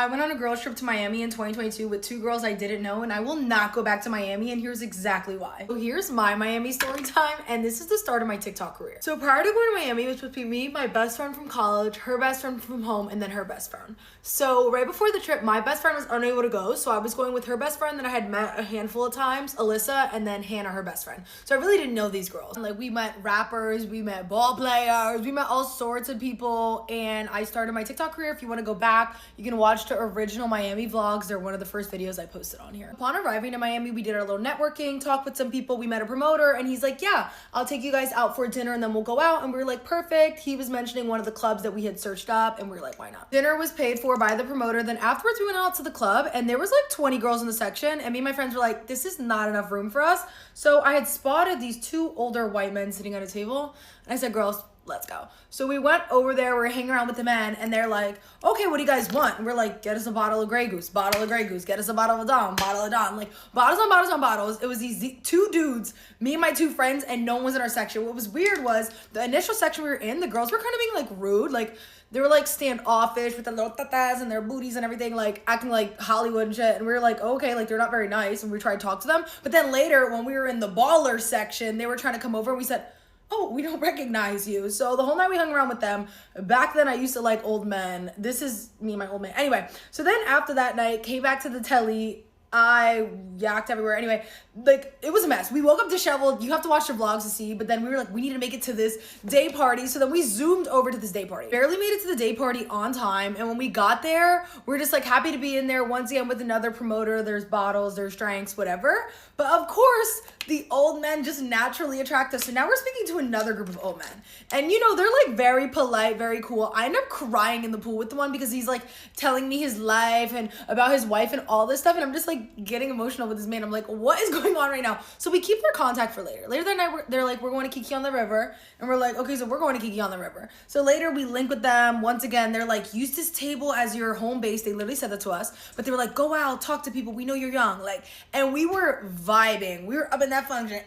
I went on a girls trip to Miami in 2022 with two girls I didn't know, and I will not go back to Miami, and here's exactly why. So here's my Miami story time, and this is the start of my TikTok career. So prior to going to Miami, it was supposed to be me, my best friend from college, her best friend from home, and then her best friend. So right before the trip, my best friend was unable to go, so I was going with her best friend that I had met a handful of times, Alyssa, and then Hannah, her best friend. So I really didn't know these girls. Like, we met rappers, we met ball players, we met all sorts of people, and I started my TikTok career. If you want to go back, you can watch the original Miami vlogs. They're one of the first videos I posted on here. Upon arriving in Miami, we did our little networking, talked with some people, we met a promoter, and he's like, yeah, I'll take you guys out for dinner and then we'll go out. And we were like, perfect. He was mentioning one of the clubs that we had searched up, and we were like, why not? Dinner was paid for by the promoter. Then afterwards, we went out to the club, and there was like 20 girls in the section, and me and my friends were like, this is not enough room for us. So I had spotted these two older white men sitting at a table, and I said, girls, let's go. So we went over there, we're hanging around with the men, and they're like, okay, what do you guys want? And we're like, get us a bottle of Grey Goose, bottle of Grey Goose, get us a bottle of Dom, bottle of Dom, like bottles on bottles on bottles. It was these two dudes, me and my two friends, and no one was in our section. What was weird was the initial section we were in, the girls were kind of being like rude, like they were like standoffish with their little tatas and their booties and everything, like acting like Hollywood and shit. And we were like, okay, like they're not very nice. And we tried to talk to them. But then later when we were in the baller section, they were trying to come over and we said, oh, we don't recognize you. So the whole night we hung around with them. Back then I used to like old men. This is me and my old man. Anyway, so then after that night, came back to the telly. I yacked everywhere. Anyway, like it was a mess. We woke up disheveled. You have to watch the vlogs to see, but then we were like, we need to make it to this day party. So then we zoomed over to this day party. Barely made it to the day party on time. And when we got there, we're just like happy to be in there once again with another promoter. There's bottles, there's drinks, whatever. But of course, the old men just naturally attract us. So now we're speaking to another group of old men. And you know, they're like very polite, very cool. I end up crying in the pool with the one because he's like telling me his life and about his wife and all this stuff. And I'm just like getting emotional with this man. I'm like, what is going on right now? So we keep their contact for later. Later that night, they're like, we're going to Kiki on the River. And we're like, okay, so we're going to Kiki on the River. So later we link with them. Once again, they're like, use this table as your home base. They literally said that to us. But they were like, go out, talk to people. We know you're young. Like, and we were vibing. We were up in that function.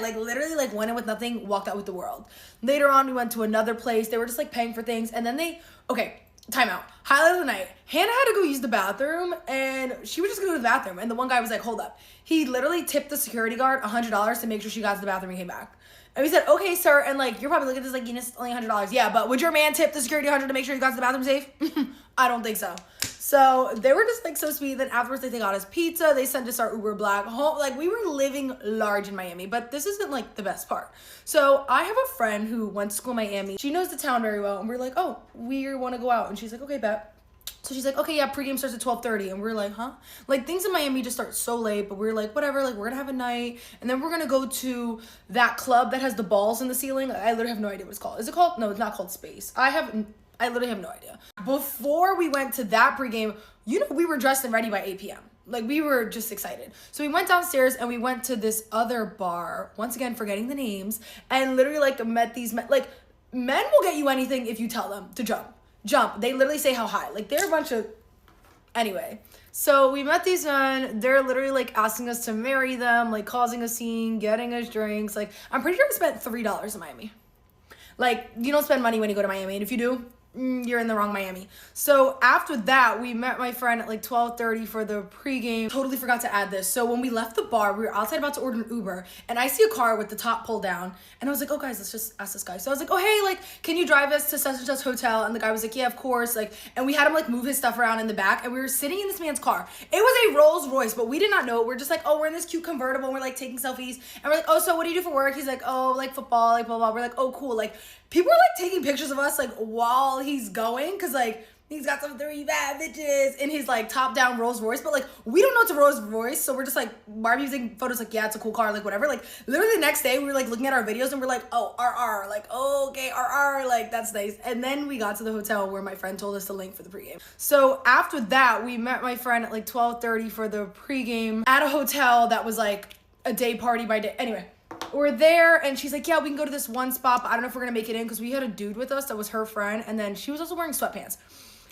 Like literally like went in with nothing, walked out with the world. Later on, we went to another place. They were just like paying for things. And then time out. Highlight of the night. Hannah had to go use the bathroom, and she was just going to go to the bathroom. And the one guy was like, hold up. He literally tipped the security guard $100 to make sure she got to the bathroom and came back. And we said, okay, sir. And like, you're probably looking at this like, you know, it's only $100. Yeah, but would your man tip the security $100 to make sure you got to the bathroom safe? I don't think so. So they were just like so sweet. Then afterwards, they got us pizza. They sent us our Uber Black home. Like, we were living large in Miami, but this isn't like the best part. So I have a friend who went to school in Miami. She knows the town very well. And we're like, oh, we want to go out. And she's like, okay, bet. So she's like, okay, yeah, pregame starts at 12:30. And we're like, huh? Like, things in Miami just start so late, but we're like, whatever, like, we're gonna have a night. And then we're gonna go to that club that has the balls in the ceiling. I literally have no idea what it's called. Is it called? No, it's not called Space. I literally have no idea. Before we went to that pregame, you know, we were dressed and ready by 8 p.m. Like, we were just excited. So we went downstairs and we went to this other bar, once again, forgetting the names, and literally, like, met these men. Like, men will get you anything if you tell them to jump. They literally say how high. Like, they're a bunch of... Anyway, so we met these men. They're literally, like, asking us to marry them, like, causing a scene, getting us drinks. Like, I'm pretty sure I spent $3 in Miami. Like, you don't spend money when you go to Miami, and if you do, you're in the wrong Miami. So after that, we met my friend at like 12:30 for the pregame. Totally forgot to add this. So when we left the bar, we were outside about to order an Uber, and I see a car with the top pulled down, and I was like, oh guys, let's just ask this guy. So I was like, oh hey, like, can you drive us to such and such hotel? And the guy was like, yeah, of course. Like, and we had him like move his stuff around in the back, and we were sitting in this man's car. It was a Rolls Royce, but we did not know it. We're just like, oh, we're in this cute convertible, and we're like taking selfies, and we're like, oh, so what do you do for work? He's like, oh, like football, like blah blah. We're like, oh, cool. Like, people are like taking pictures of us like while he's going, because like he's got some 3 bad bitches in his like top down Rolls Royce, but like we don't know it's a Rolls Royce, so we're just like, why are we using photos? Like, yeah, it's a cool car, like whatever. Like literally the next day we were like looking at our videos and we're like, oh, RR, like, oh, okay, RR, like that's nice. And then we got to the hotel where my friend told us the link for the pregame. So after that, we met my friend at like 12:30 for the pregame at a hotel that was like a day party by day. Anyway, we're there, and she's like, yeah, we can go to this one spot, but I don't know if we're gonna make it in, because we had a dude with us that was her friend, and then she was also wearing sweatpants.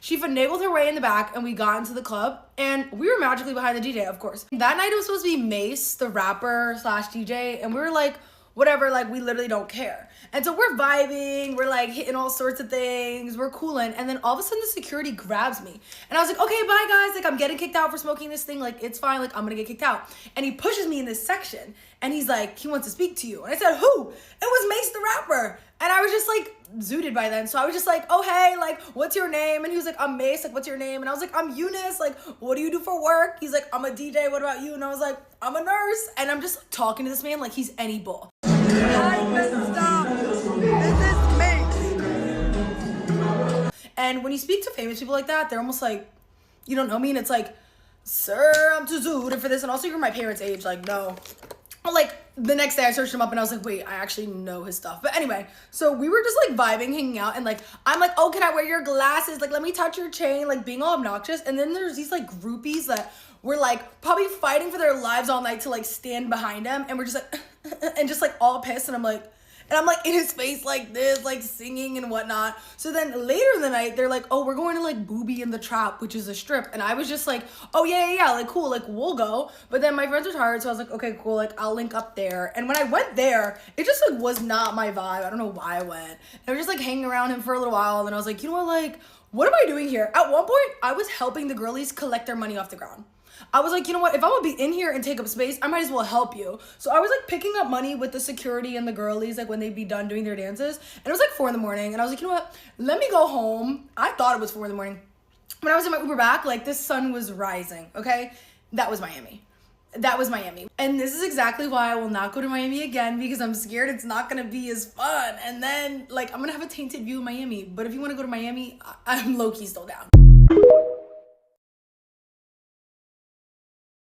She finagled her way in the back, and we got into the club, and we were magically behind the DJ, of course. That night it was supposed to be Mace, the rapper slash DJ, and we were like, whatever, like we literally don't care. And so we're vibing, we're like hitting all sorts of things, we're cooling, and then all of a sudden the security grabs me. And I was like, okay, bye guys, like I'm getting kicked out for smoking this thing, like it's fine, like I'm gonna get kicked out. And he pushes me in this section, and he's like, he wants to speak to you. And I said, who? It was Mace the Rapper. And I was just like zooted by then. So I was just like, oh hey, like what's your name? And he was like, I'm Mace, like what's your name? And I was like, I'm Eunice, like what do you do for work? He's like, I'm a DJ, what about you? And I was like, I'm a nurse. And I'm just talking to this man like he's any bull. Hi, Mr. Stop. This is Mace. And when you speak to famous people like that, they're almost like, you don't know me? And it's like, sir, I'm too zooted for this. And also you're my parents' age, like no. Like the next day I searched him up and I was like, wait, I actually know his stuff. But anyway, so we were just like vibing, hanging out, and like I'm like, oh, can I wear your glasses? Like let me touch your chain, like being all obnoxious. And then there's these like groupies that were like probably fighting for their lives all night to like stand behind him, and we're just like and just like all pissed, and I'm like in his face like this, like singing and whatnot. So then later in the night, they're like, oh, we're going to like Booby in the Trap, which is a strip. And I was just like, oh yeah, like cool, like we'll go. But then my friends were tired, so I was like, okay, cool, like I'll link up there. And when I went there, it just like was not my vibe. I don't know why I went. I was just like hanging around him for a little while, and then I was like, you know what, like, what am I doing here? At one point, I was helping the girlies collect their money off the ground. I was like, you know what, if I'm gonna be in here and take up space, I might as well help you. So I was like picking up money with the security and the girlies, like when they'd be done doing their dances. And it was like 4 in the morning, and I was like, you know what, let me go home. I thought it was 4 in the morning. When I was in my Uber back, like the sun was rising, okay? That was Miami. That was Miami. And this is exactly why I will not go to Miami again, because I'm scared it's not gonna be as fun. And then like I'm gonna have a tainted view of Miami. But if you wanna go to Miami, I'm low-key still down.